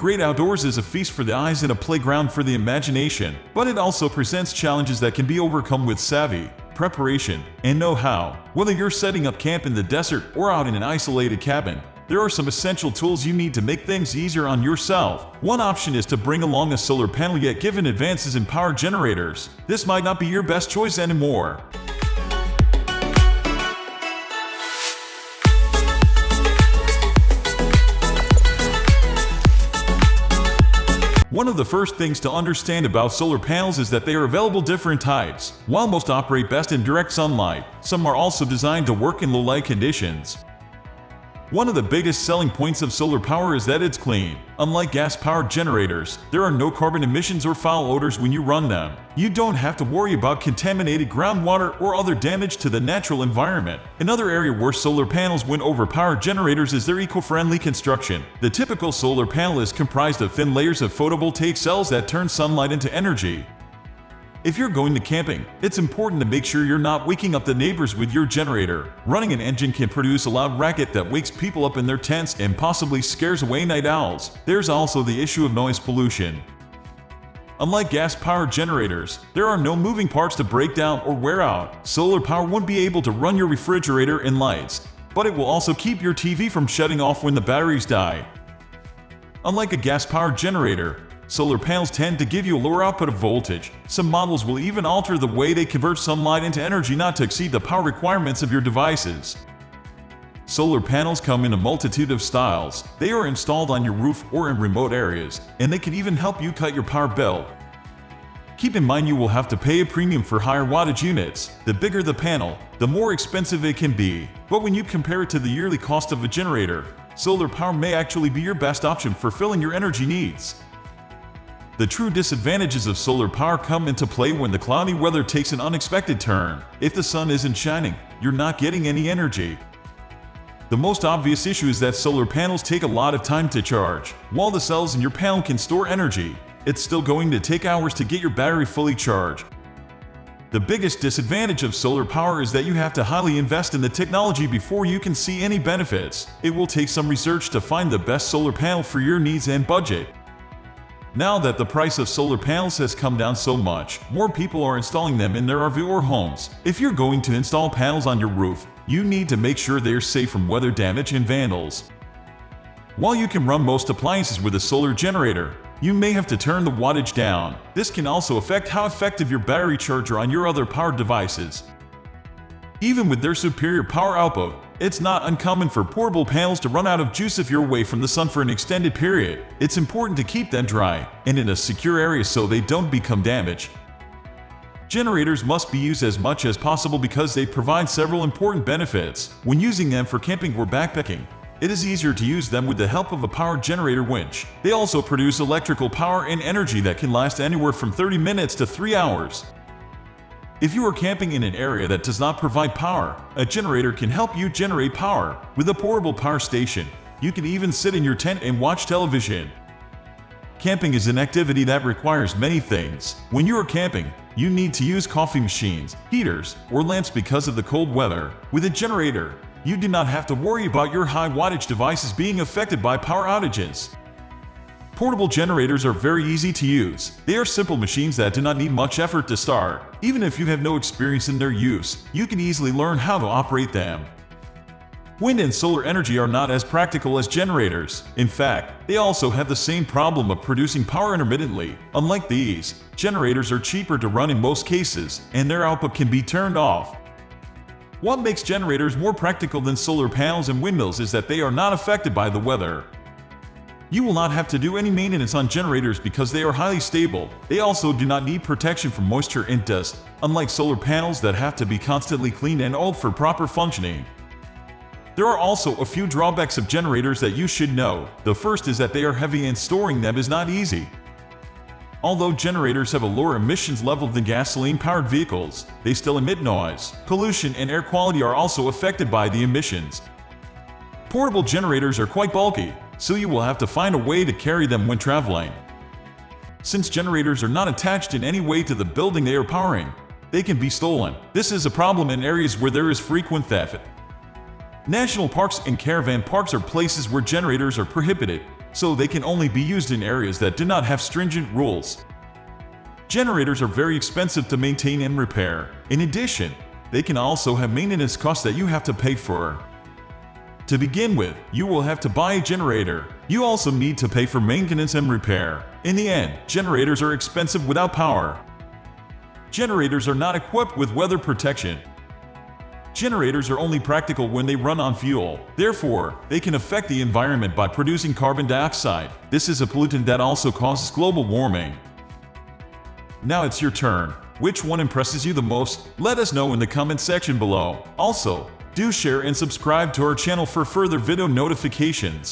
great outdoors is a feast for the eyes and a playground for the imagination, but it also presents challenges that can be overcome with savvy, preparation, and know-how. Whether you're setting up camp in the desert or out in an isolated cabin, there are some essential tools you need to make things easier on yourself. One option is to bring along a solar panel, yet given advances in power generators, this might not be your best choice anymore. One of the first things to understand about solar panels is that they are available different types. While most operate best in direct sunlight, some are also designed to work in low light conditions. One of the biggest selling points of solar power is that it's clean. Unlike gas-powered generators, there are no carbon emissions or foul odors when you run them. You don't have to worry about contaminated groundwater or other damage to the natural environment. Another area where solar panels win over power generators is their eco-friendly construction. The typical solar panel is comprised of thin layers of photovoltaic cells that turn sunlight into energy. If you're going to camping, it's important to make sure you're not waking up the neighbors with your generator. Running an engine can produce a loud racket that wakes people up in their tents and possibly scares away night owls. There's also the issue of noise pollution. Unlike gas-powered generators, there are no moving parts to break down or wear out. Solar power won't be able to run your refrigerator and lights, but it will also keep your TV from shutting off when the batteries die. Unlike a gas-powered generator, solar panels tend to give you a lower output of voltage. Some models will even alter the way they convert sunlight into energy not to exceed the power requirements of your devices. Solar panels come in a multitude of styles. They are installed on your roof or in remote areas, and they can even help you cut your power bill. Keep in mind you will have to pay a premium for higher wattage units. The bigger the panel, the more expensive it can be. But when you compare it to the yearly cost of a generator, solar power may actually be your best option for filling your energy needs. The true disadvantages of solar power come into play when the cloudy weather takes an unexpected turn. If the sun isn't shining, you're not getting any energy. The most obvious issue is that solar panels take a lot of time to charge. While the cells in your panel can store energy, it's still going to take hours to get your battery fully charged. The biggest disadvantage of solar power is that you have to highly invest in the technology before you can see any benefits. It will take some research to find the best solar panel for your needs and budget. Now that the price of solar panels has come down so much, more people are installing them in their RV or homes. If you're going to install panels on your roof, you need to make sure they are safe from weather damage and vandals. While you can run most appliances with a solar generator, you may have to turn the wattage down. This can also affect how effective your battery charger on your other powered devices. Even with their superior power output, it's not uncommon for portable panels to run out of juice if you're away from the sun for an extended period. It's important to keep them dry and in a secure area so they don't become damaged. Generators must be used as much as possible because they provide several important benefits. When using them for camping or backpacking, it is easier to use them with the help of a powered generator winch. They also produce electrical power and energy that can last anywhere from 30 minutes to 3 hours. If you are camping in an area that does not provide power, a generator can help you generate power. With a portable power station, you can even sit in your tent and watch television. Camping is an activity that requires many things. When you are camping, you need to use coffee machines, heaters, or lamps because of the cold weather. With a generator, you do not have to worry about your high wattage devices being affected by power outages. Portable generators are very easy to use. They are simple machines that do not need much effort to start. Even if you have no experience in their use, you can easily learn how to operate them. Wind and solar energy are not as practical as generators. In fact, they also have the same problem of producing power intermittently. Unlike these, generators are cheaper to run in most cases, and their output can be turned off. What makes generators more practical than solar panels and windmills is that they are not affected by the weather. You will not have to do any maintenance on generators because they are highly stable. They also do not need protection from moisture and dust, unlike solar panels that have to be constantly cleaned and oiled for proper functioning. There are also a few drawbacks of generators that you should know. The first is that they are heavy and storing them is not easy. Although generators have a lower emissions level than gasoline-powered vehicles, they still emit noise. Pollution and air quality are also affected by the emissions. Portable generators are quite bulky, so you will have to find a way to carry them when traveling. Since generators are not attached in any way to the building they are powering, they can be stolen. This is a problem in areas where there is frequent theft. National parks and caravan parks are places where generators are prohibited. so they can only be used in areas that do not have stringent rules. Generators are very expensive to maintain and repair. In addition, they can also have maintenance costs that you have to pay for. To begin with, you will have to buy a generator. You also need to pay for maintenance and repair. In the end, generators are expensive without power. Generators are not equipped with weather protection. Generators are only practical when they run on fuel. Therefore, they can affect the environment by producing carbon dioxide. This is a pollutant that also causes global warming. Now it's your turn. Which one impresses you the most? Let us know in the comment section below. Also, do share and subscribe to our channel for further video notifications.